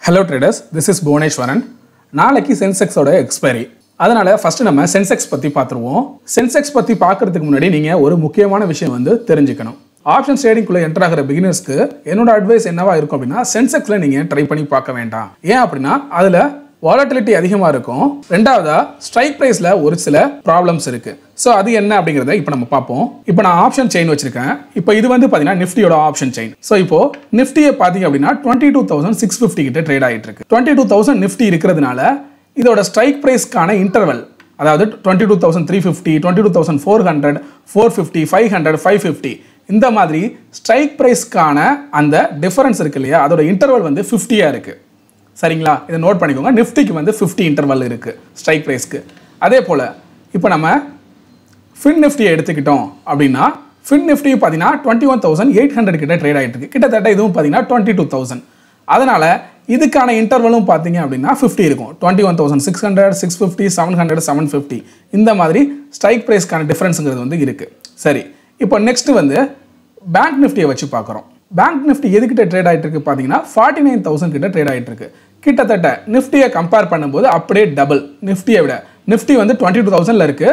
Hello traders, this is Bhuvaneshwaran. நாளைக்கு சென்செக்ஸோட expiry. அதனால first நம்ம சென்செக்ஸ் பத்தி பார்த்துருவோம். சென்செக்ஸ் பத்தி பார்க்கிறதுக்கு முன்னாடி நீங்க ஒரு முக்கியமான விஷயம் தெரிஞ்சுக்கணும். ஆப்ஷன் ட்ரேடிங் குள்ள என்டர் ஆகிற பிகினர்ஸ்க்கு என்னோட அட்வைஸ் என்னவா இருக்கும் அப்படின்னா சென்செக்ஸ்ல நீங்க ட்ரை பண்ணி பார்க்க வேண்டாம். ஏன் அப்படின்னா அதுல வாலட்டிலிட்டி அதிகமா இருக்கும். ரெண்டாவதா ஸ்ட்ரைக் பிரைஸ்ல ஒரு சில ப்ராப்ளம்ஸ் இருக்கு. சோ அது என்ன அப்படிங்கறத இப்போ நம்ம பார்ப்போம். இப்போ நான் ஆப்ஷன் செயின் வச்சிருக்கேன். இப்போ இது பாத்தீங்கன்னா நிஃப்டியோட ஆப்ஷன் செயின். சோ இப்போ நிஃப்டியை பாத்தீங்க அப்படின்னா 22650 கிட்ட ட்ரேட் ஆயிட்டு இருக்கு. 22000 நிஃப்டி இருக்கிறதுனால இதோட ஸ்ட்ரைக் பிரைஸ்க்கான இன்டர்வல் அதாவது 22350, 22400, 450, 500, 550 இந்த மாதிரி ஸ்ட்ரைக் பிரைஸ்க்கான அந்த டிஃபரன்ஸ் இருக்கு இல்லையா அதோட இன்டர்வல் 50 இருக்கு. சரிங்களா, இதை நோட் பண்ணிக்கோங்க. நிஃப்டிக்கு 50 இன்டர்வல் இருக்கு ஸ்ட்ரைக் பிரைஸ்க்கு. அதே போல இப்போ நம்ம ஃபின் நிஃப்டியை எடுத்துக்கிட்டோம் அப்படின்னா ஃபின் நிஃப்டி பார்த்தீங்கன்னா 21800 கிட்ட ட்ரேட் ஆகிட்டு இருக்கு. கிட்டத்தட்ட இதுவும் பார்த்தீங்கன்னா 22000. அதனால இதுக்கான இன்டர்வலும் பார்த்தீங்க அப்படின்னா 50 இருக்கும். 21600, 650, 700, 750 இந்த மாதிரி ஸ்ட்ரைக் பிரைஸ்க்கான டிஃபரன்ஸுங்கிறது இருக்கு. சரி, இப்போ நெக்ஸ்ட் பேங்க் நிஃப்டியை வச்சு பார்க்குறோம். பேங்க் நிஃப்டி எதுக்கிட்ட ட்ரேட் ஆகிட்டு இருக்கு பார்த்தீங்கன்னா 49000 கிட்ட ட்ரேட் ஆகிட்டு இருக்கு. கிட்டத்தட்ட நிஃப்டியை கம்பேர் பண்ணும்போது அப்படியே டபுள். நிஃப்டியை விட நிஃப்டி 22000 இருக்கு,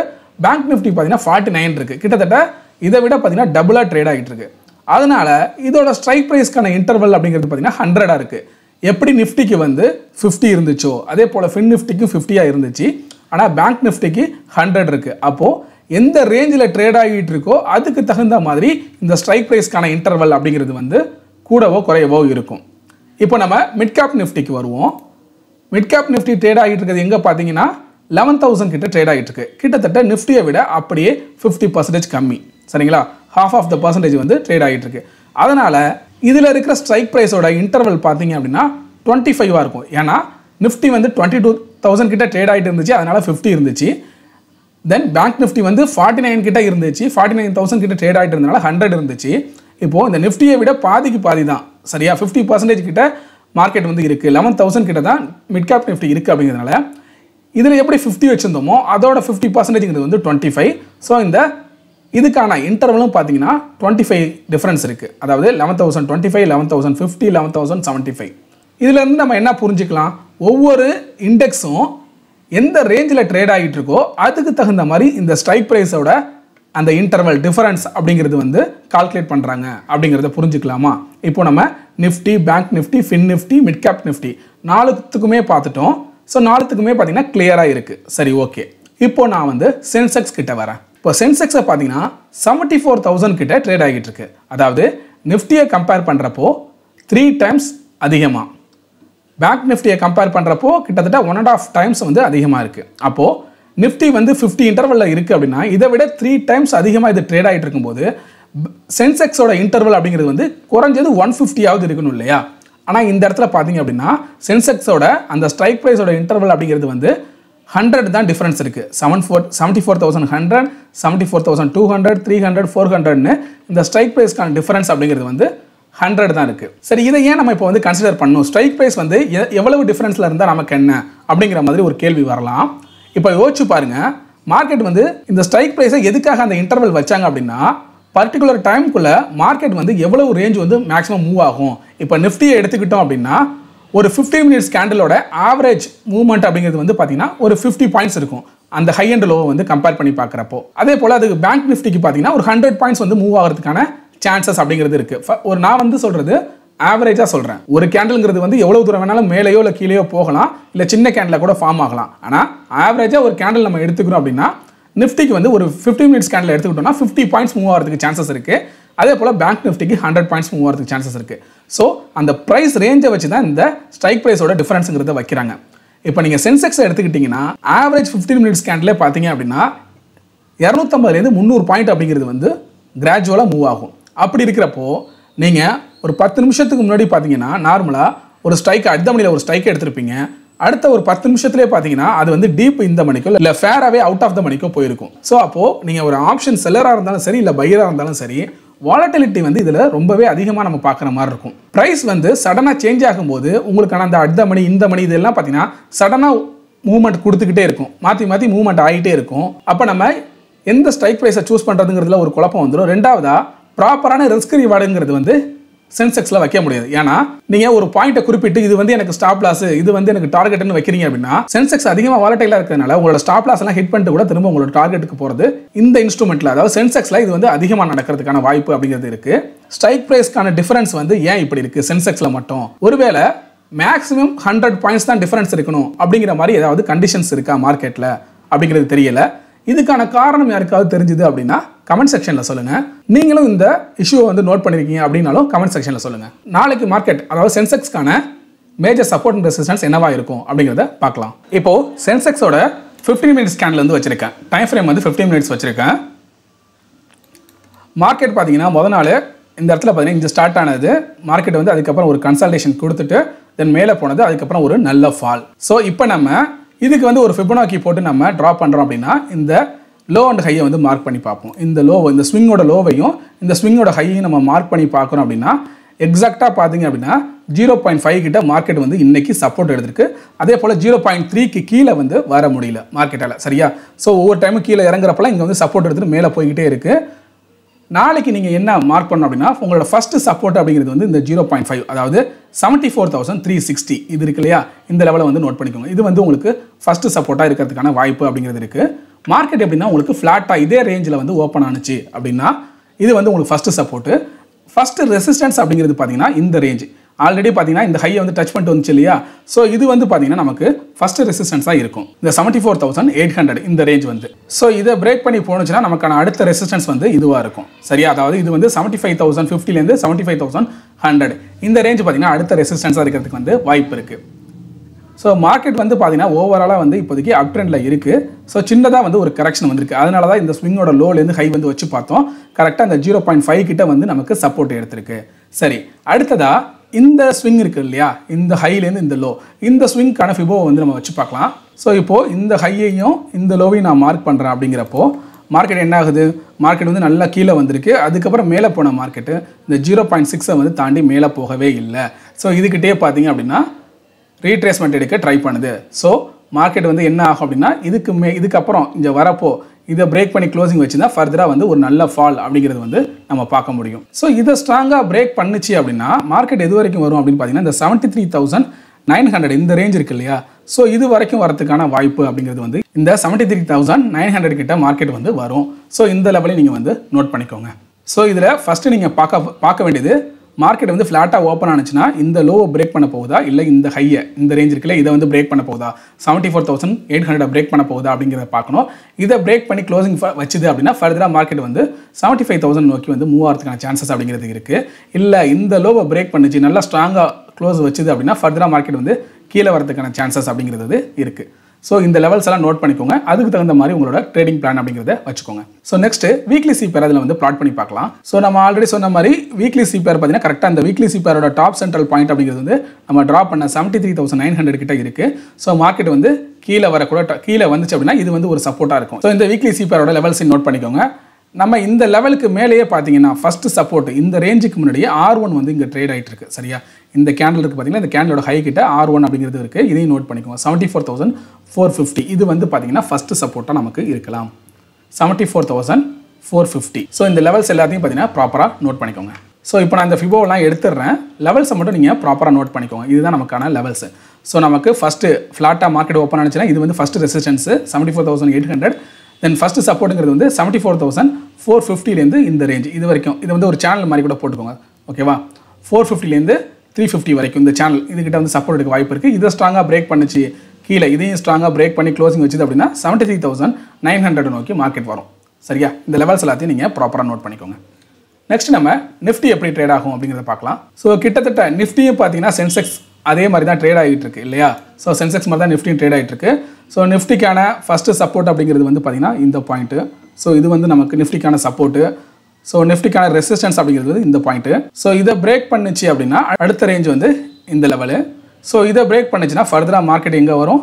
பேங்க் நிஃப்டி பார்த்தீங்கன்னா 49 இருக்கு. கிட்டத்தட்ட இதை விட பார்த்தீங்கன்னா டபுளாக ட்ரேட் ஆகிட்டு இருக்கு. அதனால இதோட ஸ்ட்ரைக் பிரைஸ்க்கான இன்டர்வல் அப்படிங்கிறது பார்த்தீங்கன்னா 100 இருக்கு. எப்படி நிஃப்டிக்கு 50 இருந்துச்சோ அதே போல ஃபின் நிஃப்டிக்கும் 50 இருந்துச்சு. ஆனால் பேங்க் நிஃப்டிக்கு 100 இருக்கு. அப்போ எந்த ரேஞ்சில் ட்ரேட் ஆகிட்டு இருக்கோ அதுக்கு தகுந்த மாதிரி இந்த ஸ்ட்ரைக் பிரைஸ்க்கான இன்டர்வல் அப்படிங்கிறது கூடவோ குறையவோ இருக்கும். இப்போ நம்ம மிட் கேப் நிஃப்டிக்கு வருவோம். மிட் கேப் நிஃப்டி ட்ரேட் ஆகிட்டு இருக்கிறது எங்கே பார்த்தீங்கன்னா 11000 கிட்ட ட்ரேட் ஆகிட்டு இருக்கு. கிட்டத்தட்ட நிஃப்டியை விட அப்படியே 50% கம்மி. சரிங்களா, half of the percentage trade ஆகிட்டு இருக்கு. அதனால இதில் இருக்கிற ஸ்ட்ரைக் ப்ரைஸோட இன்டர்வல் பார்த்தீங்க அப்படின்னா 25 இருக்கும். ஏன்னா நிஃப்டி 22000 கிட்ட ட்ரேட் ஆகிட்டு இருந்துச்சு, அதனால 50 இருந்துச்சு. தென் பேங்க் நிஃப்டி 49 கிட்ட இருந்துச்சு, 49000 கிட்ட ட்ரேட் ஆகிட்டு இருந்தனால 100 இருந்துச்சு. இப்போ இந்த நிஃப்டியை விட பாதிக்கு பாதி தான். சரியா, 50% கிட்ட மார்க்கெட் இருக்கு. 11000 கிட்ட தான் மிட் கேப் நிஃப்டி இருக்கு. அப்படிங்கிறதுனால இதில் எப்படி 50 வச்சிருந்தோமோ அதோட 50%ங்கிறது 25. ஸோ இந்த இதுக்கான இன்டர்வலும் பார்த்தீங்கன்னா 25 டிஃபரன்ஸ் இருக்கு. அதாவது 11025, 11050, 11075. இதுல இருந்து நம்ம என்ன புரிஞ்சுக்கலாம், ஒவ்வொரு இண்டெக்ஸும் எந்த ரேஞ்சில் ட்ரேட் ஆகிட்டு இருக்கோ அதுக்கு தகுந்த மாதிரி இந்த ஸ்ட்ரைக் ப்ரைஸோட அந்த இன்டர்வல் டிஃபரன்ஸ் அப்படிங்கிறது கால்குலேட் பண்ணுறாங்க அப்படிங்கிறத புரிஞ்சுக்கலாமா? இப்போ நம்ம Nifty, bank Nifty, fin Nifty, mid cap Nifty நாலுத்துக்குமே பார்த்துட்டோம். ஸோ நாலுத்துக்குமே பார்த்தீங்கன்னா கிளியராக இருக்குது. சரி, ஓகே. இப்போ நான் சென்செக்ஸ் கிட்ட வரேன். இப்போ சென்செக்ஸை பார்த்தீங்கன்னா 74000 கிட்ட ட்ரேட் ஆகிட்டு இருக்கு. அதாவது நிஃப்டியை கம்பேர் பண்ணுறப்போ 3 டைம்ஸ் அதிகமாக, பேங்க் நிஃப்டியை கம்பேர் பண்ணுறப்போ கிட்டத்தட்ட 1.5 டைம்ஸ் அதிகமாக இருக்குது. அப்போது நிஃப்டி 50 இன்டர்வலில் இருக்குது அப்படின்னா இதை விட 3 டைம்ஸ் அதிகமாக இது ட்ரேட் ஆகிட்டு இருக்கும்போது சென்செக்ஸோட இன்டர்வல் அப்படிங்கிறது குறைஞ்சது 150 இருக்கணும் இல்லையா? ஆனால் இந்த இடத்துல பார்த்தீங்க அப்படின்னா சென்செக்ஸோட அந்த ஸ்ட்ரைக் ப்ரைஸோட இன்டர்வல் அப்படிங்கிறது 100 தான் டிஃபரன்ஸ் இருக்குது. 74100, 74200, 300, 400ன்னு இந்த ஸ்ட்ரைக் ப்ரைஸ்க்கான டிஃபரன்ஸ் அப்படிங்கிறது 100 தான் இருக்குது. சரி, இதை ஏன் நம்ம இப்போ கன்சிடர் பண்ணணும்? ஸ்ட்ரைக் ப்ரைஸ் எவ்வளவு டிஃபரன்ஸில் இருந்தால் நமக்கு என்ன அப்படிங்கிற மாதிரி ஒரு கேள்வி வரலாம். இப்போ யோசிச்சு பாருங்க, மார்க்கெட் இந்த ஸ்ட்ரைக் ப்ரைஸை எதுக்காக அந்த இன்டர்வல் வச்சாங்க அப்படின்னா பர்டிகுலர் டைமுக்குள்ள மார்க்கெட் எவ்வளவு ரேஞ்ச் மேக்ஸிமம் மூவ் ஆகும். இப்போ நிஃப்டியை எடுத்துக்கிட்டோம் அப்படின்னா ஒரு 15 மினிட்ஸ் கேண்டலோட ஆவரேஜ் மூவ்மெண்ட் அப்படிங்கிறது பார்த்தீங்கன்னா ஒரு 50 பாயிண்ட்ஸ் இருக்கும் அந்த ஹை அண்ட் லோ கம்பேர் பண்ணி பார்க்குறப்போ. அதே போல் அதுக்கு பேங்க் நிஃப்டிக்கு பார்த்தீங்கன்னா ஒரு 100 பாயிண்ட்ஸ் மூவ் ஆகிறதுக்கான சான்சஸ் அப்படிங்கிறது இருக்கு. ஒரு நான் சொல்றது ஆவரேஜா சொல்றேன். ஒரு கேண்டல்ங்கிறது எவ்வளவு தூரம் வேணாலும் மேலேயோ இல்லை கீழேயோ போகலாம், இல்லை சின்ன கேண்டில் கூட ஃபார்ம் ஆகலாம். ஆனால் ஆவரேஜா ஒரு கேண்டில் நம்ம எடுத்துக்கிறோம் அப்படின்னா நிஃப்டிக்கு ஒரு 15 மினிட்ஸ் கேண்டில் எடுத்துக்கிட்டோம்னா 50 பாயிண்ட்ஸ் மூவ் ஆகிறதுக்கு சான்சஸ் இருக்கு. அதே போல பேங்க் நிஃப்டிக்கு 100 பாயிண்ட்ஸ் மூவ் ஆகிறதுக்கு சான்சஸ் இருக்கு. ஸோ அந்த ப்ரைஸ் ரேஞ்சை வச்சு தான் இந்த ஸ்ட்ரைக் ப்ரைஸோட டிஃபரன்ஸுங்கிறத வைக்கிறாங்க. இப்போ நீங்க சென்செக்ஸ் எடுத்துக்கிட்டீங்கன்னா ஆவரேஜ் 15 மினிட்ஸ் கேண்டில் பார்த்தீங்க அப்படின்னா 250 300 பாயிண்ட் அப்படிங்கிறது கிராஜுவலாக மூவ் ஆகும். அப்படி இருக்கிறப்போ நீங்கள் ஒரு 10 நிமிஷத்துக்கு முன்னாடி பார்த்தீங்கன்னா நார்மலாக ஒரு ஸ்ட்ரைக் அடுத்த மணியில் ஒரு ஸ்ட்ரைக் எடுத்திருப்பீங்க. அடுத்த ஒரு 10 நிமிஷத்துலேயே பார்த்தீங்கன்னா அது டீப் இந்த மணிக்கோ இல்லை ஃபேராகவே அவுட் ஆஃப் த மணிக்கோ போயிருக்கும். ஸோ அப்போது நீங்கள் ஒரு ஆப்ஷன் செல்லராக இருந்தாலும் சரி இல்லை பையராக இருந்தாலும் சரி வாலட்டிலிட்டி இதில் ரொம்பவே அதிகமாக நம்ம பார்க்குற மாதிரி இருக்கும். ப்ரைஸ் சடனாக சேஞ்ச் ஆகும்போது உங்களுக்கான அந்த அடுத்த மணி இந்த மணி இதெல்லாம் பார்த்தீங்கன்னா சடனாக மூவ்மெண்ட் கொடுத்துக்கிட்டே இருக்கும், மாற்றி மாற்றி மூவ்மெண்ட் ஆகிட்டே இருக்கும். அப்போ நம்ம எந்த ஸ்ட்ரைக் ப்ரைஸை சூஸ் பண்ணுறதுங்கிறதுல ஒரு குழப்பம் வந்துடும். ரெண்டாவதா ப்ராப்பரான ரிஸ்க் ரிவார்டுங்கிறது சென்செக்ஸ்ல வைக்க முடியாது. ஏன்னா நீங்க ஒரு பாயிண்ட்டை குறிப்பிட்டு இது வந்து எனக்கு ஸ்டாப் லாஸ், இது வந்து எனக்கு டார்கெட்னு வைக்கிறீங்க அப்படின்னா சென்செக்ஸ் அதிகமா வாலடைலா இருக்கிறதுனால உங்களோட ஸ்டாப் லாஸ் எல்லாம் ஹிட் பண்ணிட்டு கூட திரும்ப உங்களோட டார்கெட்டுக்கு போறது இந்த இன்ஸ்ட்ருமெண்ட்ல, அதாவது சென்செக்ஸ்ல இது வந்து அதிகமா நடக்கிறதுக்கான வாய்ப்பு அப்படிங்கிறது இருக்கு. ஸ்ட்ரைக் பிரைஸ்க்கான டிஃபரன்ஸ் வந்து ஏன் இப்படி இருக்கு சென்செக்ஸ்ல மட்டும்? ஒருவேளை மேக்ஸிமம் 100 பாயிண்ட்ஸ் தான் டிஃபரன்ஸ் இருக்கணும் அப்படிங்கிற மாதிரி ஏதாவது கண்டிஷன்ஸ் இருக்கா மார்க்கெட்ல அப்படிங்கிறது தெரியல. இதுக்கான காரணம் யாருக்காவது தெரிஞ்சுது அப்படின்னா கமெண்ட் செக்ஷன்ல சொல்லுங்க. நீங்களும் இந்த இஷ்யூவை வந்து நோட் பண்ணிருக்கீங்க அப்படின்னாலும் கமெண்ட் செக்ஷன்ல சொல்லுங்க. நாளைக்கு மார்க்கெட், அதாவது சென்செக்ஸ்க்கான மேஜர் சப்போர்ட் அண்ட் ரெசிஸ்டன்ஸ் என்னவா இருக்கும் அப்படிங்கிறத பார்க்கலாம். இப்போ சென்செக்ஸோட 15 மினிட்ஸ் கேண்டில் வந்து வச்சிருக்கேன். டைம் ஃப்ரேம் வந்து 15 மினிட்ஸ் வச்சிருக்கேன். மார்க்கெட் பார்த்தீங்கன்னா முதல் நாள் இந்த இடத்துல பார்த்தீங்கன்னா இங்கே ஸ்டார்ட் ஆனது. மார்க்கெட் வந்து அதுக்கப்புறம் ஒரு கன்சல்டேஷன் கொடுத்துட்டு தென் மேலே போனது, அதுக்கப்புறம் ஒரு நல்ல ஃபால். ஸோ இப்போ நம்ம இதுக்கு வந்து ஒரு ஃபிபோனாக்கி போட்டு நம்ம ட்ரா பண்ணுறோம் அப்படின்னா இந்த லோ அண்ட் ஹையை வந்து மார்க் பண்ணி பார்ப்போம். இந்த லோ, இந்த ஸ்விங்கோட லோவையும் இந்த ஸ்விங்கோட ஹையையும் நம்ம மார்க் பண்ணி பார்க்குறோம் அப்படின்னா எக்ஸாக்டாக பார்த்தீங்க அப்படின்னா 0.5 கிட்ட மார்க்கெட் வந்து இன்னைக்கு சப்போர்ட் எடுத்திருக்கு. அதே போல் 0.3க்கு கீழே வந்து வர முடியல மார்க்கெட்டால், சரியா? ஸோ ஒவ்வொரு டைமும் கீழே இறங்குறப்பெல்லாம் இங்கே வந்து சப்போர்ட் எடுத்துகிட்டு மேலே போய்கிட்டே இருக்குது. நாளைக்கு நீங்கள் என்ன மார்க் பண்ணணும் அப்படின்னா உங்களோட ஃபர்ஸ்ட் சப்போர்ட் அப்படிங்கிறது வந்து இந்த 0.5, அதாவது 74,360 இது இருக்கு இல்லையா, இந்த லெவலை வந்து நோட் பண்ணிக்கோங்க. இது வந்து உங்களுக்கு ஃபர்ஸ்ட் சப்போர்ட்டாக இருக்கிறதுக்கான வாய்ப்பு அப்படிங்கிறது இருக்குது. மார்க்கெட் எப்படின்னா உங்களுக்கு ஃப்ளாட்டாக இதே ரேஞ்சில் வந்து ஓப்பன் ஆனிச்சு அப்படின்னா இது வந்து உங்களுக்கு ஃபர்ஸ்ட் சப்போர்ட்டு. ஃபர்ஸ்ட் ரெசிஸ்டன்ஸ் அப்படிங்கிறது பார்த்தீங்கன்னா இந்த ரேஞ்ச் ஆல்ரெடி பார்த்தீங்கன்னா இந்த ஹையை வந்து டச் பண்ணிட்டு வந்துச்சு இல்லையா. ஸோ இது வந்து பார்த்தீங்கன்னா நமக்கு ஃபர்ஸ்ட் ரெசிஸ்டன்ஸாக இருக்கும் இந்த 74,800 இந்த ரேஞ்ச் வந்து. ஸோ இதை பிரேக் பண்ணி போனுச்சுன்னா நமக்கான அடுத்த ரெசிஸ்டன்ஸ் வந்து இதுவாக இருக்கும், சரியா? அதாவது இது வந்து 75,050லேருந்து 75,100 இந்த ரேஞ்ச் பார்த்தீங்கன்னா அடுத்த ரெசிஸ்டன்ஸாக இருக்கிறதுக்கு வந்து வாய்ப்பு இருக்குது. ஸோ மார்க்கெட் வந்து பார்த்தீங்கன்னா ஓவராலாக வந்து இப்போதைக்கு அப் ட்ரெண்டில் இருக்குது. ஸோ சின்னதாக வந்து ஒரு கரெக்ஷன் வந்திருக்கு. அதனால தான் இந்த ஸ்விங்கோட லோலேருந்து ஹை வந்து வச்சு பார்த்தோம். கரெக்டாக இந்த 0.5 கிட்ட வந்து நமக்கு சப்போர்ட் எடுத்திருக்கு. சரி, அடுத்ததாக இந்த ஸ்விங் இருக்குது இல்லையா, இந்த ஹைலேருந்து இந்த லோ, இந்த ஸ்விங்கான ஃபிபோவை வந்து நம்ம வச்சு பார்க்கலாம். ஸோ இப்போது இந்த ஹையையும் இந்த லோவையும் நான் மார்க் பண்ணுறேன். அப்படிங்கிறப்போ மார்க்கெட் என்ன ஆகுது, மார்க்கெட் வந்து நல்லா கீழே வந்திருக்கு. அதுக்கப்புறம் மேலே போன மார்க்கெட்டு இந்த 0.6 வந்து தாண்டி மேலே போகவே இல்லை. ஸோ இதுக்கிட்டே பார்த்தீங்க அப்படின்னா ரீட்ரேஸ்மெண்ட் எடுக்க ட்ரை பண்ணுது. ஸோ மார்க்கெட் வந்து என்ன ஆகும் அப்படின்னா இதுக்கப்புறம் இங்கே வரப்போ இதை பிரேக் பண்ணி க்ளோசிங் வச்சுருந்தா ஃபர்தராக வந்து ஒரு நல்ல ஃபால் அப்படிங்கிறது வந்து நம்ம பார்க்க முடியும். ஸோ இதை ஸ்ட்ராங்காக பிரேக் பண்ணுச்சு அப்படின்னா மார்க்கெட் எது வரைக்கும் வரும் அப்படின்னு பார்த்தீங்கன்னா இந்த 73,900 இந்த ரேஞ்ச் இருக்கு இல்லையா. ஸோ இது வரைக்கும் வரதுக்கான வாய்ப்பு அப்படிங்கிறது வந்து இந்த 73,900 கிட்ட மார்க்கெட் வந்து வரும். ஸோ இந்த லெவலையும் நீங்கள் வந்து நோட் பண்ணிக்கோங்க. ஸோ இதில் ஃபஸ்ட்டு நீங்கள் பார்க்க வேண்டியது மார்க்கெட் வந்து ஃப்ளாட்டாக ஓப்பன் ஆனிச்சுன்னா இந்த லோவை பிரேக் பண்ண போகுதா, இல்லை இந்த ஹையை இந்த ரேஞ்ச் இருக்குல்ல இதை வந்து பிரேக் பண்ண போகுதா, 74,800 பிரேக் பண்ண போகுதா அப்படிங்கிறத பார்க்கணும். இதை பிரேக் பண்ணி க்ளோசிங் வச்சுது அப்படின்னா ஃபர்தராக மார்க்கெட் வந்து 75,000 நோக்கி வந்து மூவ் ஆகிறதுக்கான சான்சஸ் அப்படிங்கிறது இருக்குது. இல்லை இந்த லோவை பிரேக் பண்ணிச்சு நல்லா ஸ்ட்ராங்காக க்ளோஸ் வச்சுது அப்படின்னா ஃபர்தராக மார்க்கெட் வந்து கீழே வரதுக்கான சான்சஸ் அப்படிங்கிறது இருக்குது. ஸோ இந்த லெவல்ஸ் எல்லாம் நோட் பண்ணிக்கோங்க. அதுக்கு தகுந்த மாதிரி உங்களோட ட்ரேடிங் பிளான் அப்படிங்கிறத வச்சுக்கோங்க. ஸோ நெக்ஸ்ட் வீக்லி சிபேர் அதில் வந்து பிளாட் பண்ணி பார்க்கலாம். ஸோ நம்ம ஆல்ரெடி சொன்ன மாதிரி வீக்லி சிபேர் பார்த்தீங்கன்னா கரெக்டாக அந்த வீக்லி சிபேரோட டாப் சென்ட்ரல் பாயிண்ட் அப்படிங்கிறது வந்து நம்ம ட்ரா பண்ண 73,900 கிட்ட இருக்குது. ஸோ மார்க்கெட் வந்து கீழே வந்துச்சு அப்படின்னா இது வந்து ஒரு சப்போர்ட்டாக இருக்கும். ஸோ இந்த வீக்லி சிபேரோட லெவல்ஸ் நோட் பண்ணிக்கோங்க. நம்ம இந்த லெவலுக்கு மேலேயே பார்த்தீங்கன்னா ஃபர்ஸ்ட் சப்போர்ட் இந்த ரேஞ்சுக்கு முன்னாடியே R1 வந்து இங்கே ட்ரேட் ஆகிட்டு இருக்கு, சரியா? இந்த கேண்டில் இருக்குது பார்த்தீங்கன்னா இந்த கேண்டிலோட ஹை கிட்ட R1 அப்படிங்கிறது இருக்குது. இதையும் நோட் பண்ணிக்கோங்க. 74,450 இது வந்து பார்த்தீங்கன்னா ஃபர்ஸ்ட் சப்போர்ட்டாக நமக்கு இருக்கலாம். 74,450. ஸோ இந்த லெவல்ஸ் எல்லாத்தையும் பார்த்தீங்கன்னா ப்ராப்பராக நோட் பண்ணிக்கோங்க. ஸோ இப்போ நான் இந்த ஃபிபோவெல்லாம் எடுத்துடுறேன். லெவல்ஸை மட்டும் நீங்கள் ப்ராப்பராக நோட் பண்ணிக்கோங்க. இதுதான் நமக்கான லெவல்ஸ். ஸோ நமக்கு ஃபஸ்ட்டு ஃப்ளாட்டாக மார்க்கெட் ஓப்பன் ஆனிச்சுன்னா இது வந்து ஃபஸ்ட்டு ரெசிஸ்டன்ஸு 74,800. தென் ஃபஸ்ட்டு சப்போர்ட்டுங்கிறது வந்து 74,450லேருந்து இந்த ரேஞ்ச் இது வரைக்கும். இது வந்து ஒரு சேனல் மாதிரி கூட போட்டுக்கோங்க, ஓகேவா? 450லேருந்து 350 வரைக்கும் இந்த சேனல் இதுக்கிட்ட வந்து சப்போர்ட் எடுக்க வாய்ப்பு இருக்குது. இதை ஸ்ட்ராங்காக பிரேக் பண்ணிச்சு கீழே, இதையும் ஸ்ட்ராங்காக பிரேக் பண்ணி க்ளோசிங் வச்சுது அப்படின்னா 73,900 நோக்கி மார்க்கெட் வரும், சரியா? இந்த லெவல்ஸ் எல்லாத்தையும் நீங்கள் ப்ராப்பராக நோட் பண்ணிக்கோங்க. நெக்ஸ்ட் நம்ம நிஃப்டி எப்படி ட்ரேட் ஆகும் அப்படிங்கிறத பார்க்கலாம். ஸோ கிட்டத்தட்ட நிஃப்டியும் பார்த்தீங்கன்னா சென்செக்ஸ் அதே மாதிரி தான் ட்ரேட் ஆகிட்டு இருக்கு இல்லையா. ஸோ சென்செக்ஸ் மாதிரி தான் நிஃப்டியும் ட்ரேட் ஆகிட்டு இருக்கு. ஸோ நிஃப்டிக்கான ஃபஸ்ட்டு சப்போர்ட் அப்படிங்கிறது வந்து பார்த்தீங்கன்னா இந்த பாயிண்ட்டு. ஸோ இது வந்து நமக்கு நிஃப்டிக்கான சப்போர்ட்டு. ஸோ நிஃப்டிக்கான ரெசிஸ்டன்ஸ் அப்படிங்கிறது இந்த பாயிண்ட்டு. ஸோ இதை பிரேக் பண்ணுச்சு அப்படின்னா அடுத்த ரேஞ்ச் வந்து இந்த லெவலு. ஸோ இதை பிரேக் பண்ணுச்சுன்னா ஃபர்தராக மார்க்கெட் எங்கே வரும்,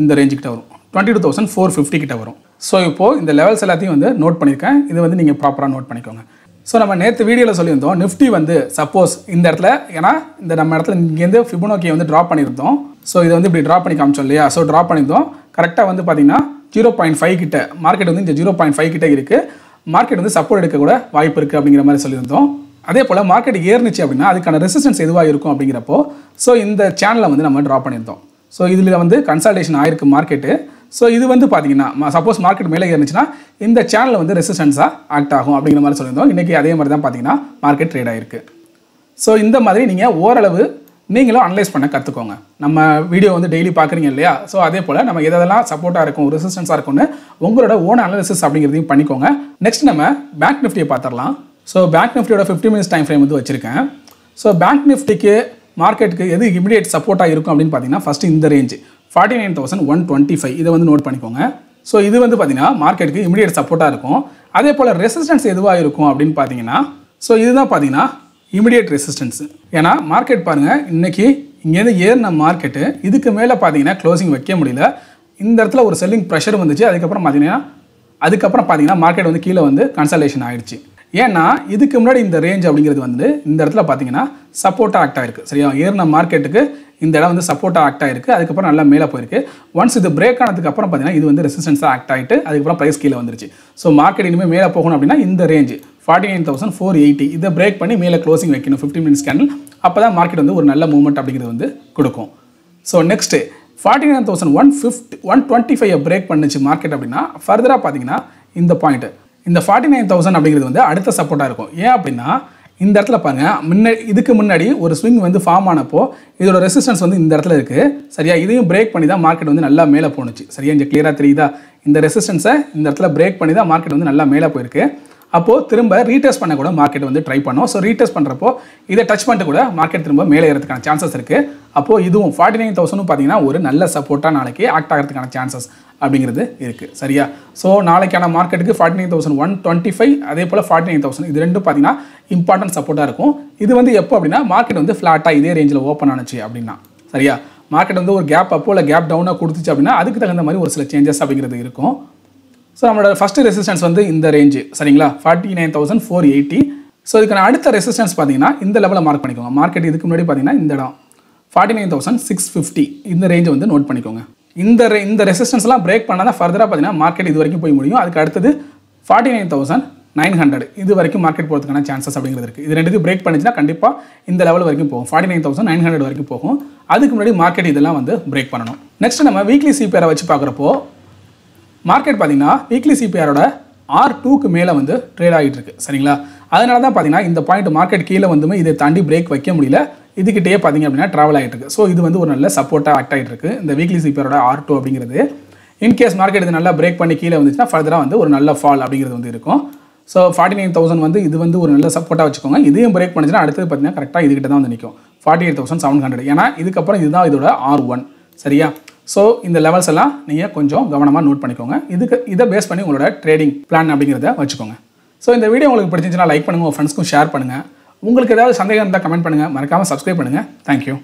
இந்த ரேஞ்சுக்கிட்ட வரும், 22,450 கிட்ட வரும். ஸோ இப்போது இந்த லெவல்ஸ் எல்லாத்தையும் வந்து நோட் பண்ணியிருக்கேன். இது வந்து நீங்கள் ப்ராப்பராக நோட் பண்ணிக்கோங்க. ஸோ நம்ம நேற்று வீடியோவில் சொல்லியிருந்தோம் நிஃப்டி வந்து சப்போஸ் இந்த இடத்துல, ஏன்னா இந்த நம்ம இடத்துல இங்கேருந்து ஃபிபோனாக்கியை வந்து ட்ராப் பண்ணியிருந்தோம். ஸோ இதை வந்து இப்படி ட்ராப் பண்ணி காமிச்சோம் இல்லையா. ஸோ ட்ராப் பண்ணியிருந்தோம் கரெக்டாக வந்து பார்த்தீங்கன்னா 0.5 கிட்ட மார்க்கெட் வந்து இந்த 0.5 கிட்ட இருக்குது. மார்க்கெட் வந்து சப்போர்ட் எடுக்க கூட வாய்ப்பு இருக்குது அப்படிங்கிற மாதிரி சொல்லியிருந்தோம். அதே போல் மார்க்கெட் ஏறுனுச்சு அப்படின்னா அதுக்கான ரெசிஸ்டன்ஸ் எதுவாக இருக்கும் அப்படிங்கிறப்போ ஸோ இந்த சேனலை வந்து நம்ம ட்ரா பண்ணியிருந்தோம். ஸோ இதில் வந்து கன்சல்டேஷன் ஆயிருக்கு மார்க்கெட்டு. ஸோ இது வந்து பார்த்தீங்கன்னா சப்போஸ் மார்க்கெட் மேலே ஏறிச்சுன்னா இந்த சேனலில் வந்து ரெசிஸ்டன்ஸாக ஆக்ட் ஆகும் அப்படிங்கிற மாதிரி சொல்லியிருந்தோம். இன்றைக்கி அதே மாதிரி தான் பார்த்தீங்கன்னா மார்க்கெட் ட்ரேட் ஆகிருக்கு. ஸோ இந்த மாதிரி நீங்கள் ஓரளவு நீங்களும் அனலைஸ் பண்ண கற்றுக்கோங்க. நம்ம வீடியோ வந்து டெய்லி பார்க்குறீங்க இல்லையா? ஸோ அதே போல் நம்ம எதெல்லாம் சப்போர்ட்டாக இருக்கும் ரெசிஸ்டன்ஸாக இருக்கும்னு உங்களோட ஓன் அனாலிசிஸ் அப்படிங்கிறதையும் பண்ணிக்கோங்க. நெக்ஸ்ட் நம்ம பேங்க் நிஃப்டியை பார்த்துடலாம். ஸோ பேங்க் நிஃப்டியோட 50 மினிட்ஸ் டைம் ஃப்ரேம் வந்து வச்சுருக்கேன். ஸோ பேங்க் நிஃப்டிக்கு மார்க்கெட்டுக்கு எது இமிடியேட் சப்போர்ட்டாக இருக்கும் அப்படின்னு பார்த்தீங்கன்னா ஃபஸ்ட்டு இந்த ரேஞ்சு 49,125 இதை வந்து நோட் பண்ணிக்கோங்க. ஸோ இது வந்து பார்த்தீங்கன்னா மார்க்கெட்டுக்கு இமிடியேட் சப்போர்ட்டாக இருக்கும். அதே போல் ரெசிஸ்டன்ஸ் எதுவாக இருக்கும் அப்படின்னு பார்த்தீங்கன்னா ஸோ இதுதான் பார்த்தீங்கன்னா இமிடியேட் ரெசிஸ்டன்ஸ். ஏன்னா மார்க்கெட் பாருங்கள் இன்றைக்கி இங்கேருந்து ஏறின மார்க்கெட்டு இதுக்கு மேலே பார்த்தீங்கன்னா க்ளோசிங் வைக்க முடியல. இந்த இடத்துல ஒரு செல்லிங் ப்ரெஷர் வந்துச்சு. அதுக்கப்புறம் பார்த்தீங்கன்னா மார்க்கெட் வந்து கீழே வந்து கன்சல்டேஷன் ஆகிடுச்சு. ஏன்னா இதுக்கு முன்னாடி இந்த ரேஞ்ச் அப்படிங்கிறது வந்து இந்த இடத்துல பார்த்தீங்கன்னா சப்போர்ட்டாக ஆக்ட் ஆகிருக்கு. சரியா? ஏறின மார்க்கெட்டுக்கு இந்த இடம் வந்து சப்போர்ட்டாக ஆக்ட் ஆகிருக்கு. அதுக்கப்புறம் நல்லா மேலே போயிருக்கு. ஒன்ஸ் இது பிரேக் ஆனதுக்கு அப்புறம் பார்த்தீங்கன்னா இது வந்து ரெசிஸ்டன்ஸாக ஆக்ட் ஆகிட்டு அதுக்கப்புறம் ப்ரைஸ் கீழே வந்துருச்சு. ஸோ மார்க்கெட் இனிமேல் மேலே போகணும் அப்படின்னா இந்த ரேஞ்சு 49,480 இதை பிரேக் பண்ணி மேலே க்ளோசிங் வைக்கணும் 15 மினிட்ஸ் கேண்டில். அப்போ தான் மார்க்கெட் வந்து ஒரு நல்ல மூவ்மெண்ட் அப்படிங்கிறது வந்து கொடுக்கும். ஸோ நெக்ஸ்ட்டு 49,125 பிரேக் பண்ணுச்சு மார்க்கெட் அப்படின்னா ஃபர்தராக பார்த்தீங்கன்னா இந்த பாயிண்ட் இந்த 49,000 அப்படிங்கிறது வந்து அடுத்த சப்போர்ட்டாக இருக்கும். ஏன் அப்படின்னா இந்த இடத்துல பாருங்கள் இதுக்கு முன்னாடி ஒரு ஸ்விங் வந்து ஃபார்ம் ஆனப்போ இதோட ரெசிஸ்டன்ஸ் வந்து இந்த இடத்துல இருக்குது. சரியா? இதையும் பிரேக் பண்ணி தான் மார்க்கெட் வந்து நல்லா மேலே போணுச்சு. சரியா? இங்கே கிளியராக தெரியுதா? இந்த ரெசிஸ்டன்ஸை இந்த இடத்துல பிரேக் பண்ணி தான் மார்க்கெட் வந்து நல்லா மேலே போயிருக்கு. அப்போது திரும்ப ரீடெஸ்ட் பண்ண கூட மார்க்கெட் வந்து ட்ரை பண்ணோம். ஸோ ரீடெஸ்ட் பண்ணுறப்போ இதை டச் பண்ணிட்டு கூட மார்க்கெட் திரும்ப மேலே ஏறதுக்கான சான்சஸ் இருக்குது. அப்போது இதுவும் 49,000 பார்த்தீங்கன்னா ஒரு நல்ல சப்போர்ட்டாக நாளைக்கு ஆக்ட் ஆகிறதுக்கான சான்சஸ் அப்படிங்கிறது இருக்குது. சரியா? ஸோ நாளைக்கான மார்க்கெட்டுக்கு 49,125 அதே போல் 49,000 இது ரெண்டும் பார்த்தீங்கன்னா இம்பார்ட்டன்ட் சப்போர்ட்டாக இருக்கும். இது வந்து எப்போ அப்படின்னா மார்க்கெட் வந்து ஃப்ளாட்டாக இதே ரேஞ்சில் ஓப்பன் ஆனிச்சு அப்படின்னா. சரியா? மார்க்கெட் வந்து ஒரு கேப் அப்போ இல்லை கேப் டவுனாக கொடுத்துச்சு அப்படின்னா அதுக்கு தகுந்த மாதிரி ஒரு சில சேஞ்சஸ் அப்படிங்கிறது இருக்கும். ஸோ நம்மளோட ஃபஸ்ட்டு ரெசிஸ்டன்ஸ் வந்து இந்த ரேஞ்சு. சரிங்களா? 49,480. ஸோ இதுக்கான அடுத்த ரெசிஸ்டன்ஸ் பார்த்தீங்கன்னா இந்த லெவலில் மார்க் பண்ணிக்கோங்க. மார்க்கெட் இதுக்கு முன்னாடி பார்த்தீங்கன்னா இந்த இடம் 49,650 இந்த ரேஞ்சை வந்து நோட் பண்ணிக்கோங்க. இந்த ரெசிஸ்டன்ஸ்லாம் பிரேக் பண்ணால் தான் ஃபர்தராக பார்த்தீங்கன்னா மார்க்கெட் இது வரைக்கும் போய் முடியும். அதுக்கு அடுத்தது 49,900 இது வரைக்கும் மார்க்கெட் போகிறதுக்கான சான்சஸ் அப்படிங்கிறது இருக்குது. இது ரெண்டுக்கு பிரேக் பண்ணிச்சுன்னா கண்டிப்பாக இந்த லெவல் வரைக்கும் போகும். 49,900 வரைக்கும் போகும். அதுக்கு முன்னாடி மார்க்கெட் இதெல்லாம் வந்து பிரேக் பண்ணணும். நெக்ஸ்ட் நம்ம வீக்லி சிபிஆரை வச்சு பார்க்குறப்போ மார்க்கெட் பார்த்தீங்கன்னா வீக்லி சிபிஆரோட R2க்கு மேலே வந்து ட்ரேட் ஆகிட்டு இருக்கு. சரிங்களா? அதனால தான் பார்த்தீங்கன்னா இந்த பாயிண்ட் மார்க்கெட் கீழே வந்துமே இதை தாண்டி பிரேக் வைக்க முடியல. இதுக்கிட்டே பார்த்தீங்க அப்படின்னா ட்ராவல் ஆகிட்டு இருக்கு. ஸோ இது வந்து ஒரு நல்ல சப்போர்ட்டாக ஆக்ட் ஆகிட்டு இருக்கு இந்த வீக்லி சிபிஆரோட R2 அப்படிங்கிறது. இன்கேஸ் மார்க்கெட் இது நல்லா பிரேக் பண்ணி கீழே வந்துச்சுன்னா ஃபர்தராக வந்து ஒரு நல்ல ஃபால் அப்படிங்கிறது வந்து இருக்கும். ஸோ 49,000 வந்து இது வந்து ஒரு நல்ல சப்போர்ட்டாக வச்சுக்கோங்க. இதையும் பிரேக் பண்ணிச்சுன்னா அடுத்தது பார்த்தீங்கன்னா கரெக்டாக இதுக்கிட்ட தான் வந்து நிற்கும் 48,700. ஏன்னா இதுக்கப்புறம் இதுதான் இதோட R1. சரியா? ஸோ இந்த லெவல்ஸ் எல்லாம் நீங்கள் கொஞ்சம் கவனமாக நோட் பண்ணிக்கோங்க. இதை பேஸ் பண்ணி உங்களோட ட்ரேடிங் பிளான் அப்படிங்கிறத வச்சுக்கோங்க. ஸோ இந்த வீடியோ உங்களுக்கு பிடிச்சிருந்துச்சுன்னா லைக் பண்ணுங்கள், உங்கள் ஃப்ரெண்ட்ஸ்க்கும் ஷேர் பண்ணுங்கள். உங்களுக்கு ஏதாவது சந்தேகம் இருந்தால் கமெண்ட் பண்ணுங்கள். மறக்காமல் சப்ஸ்கிரைப் பண்ணுங்கள். தேங்க்யூ.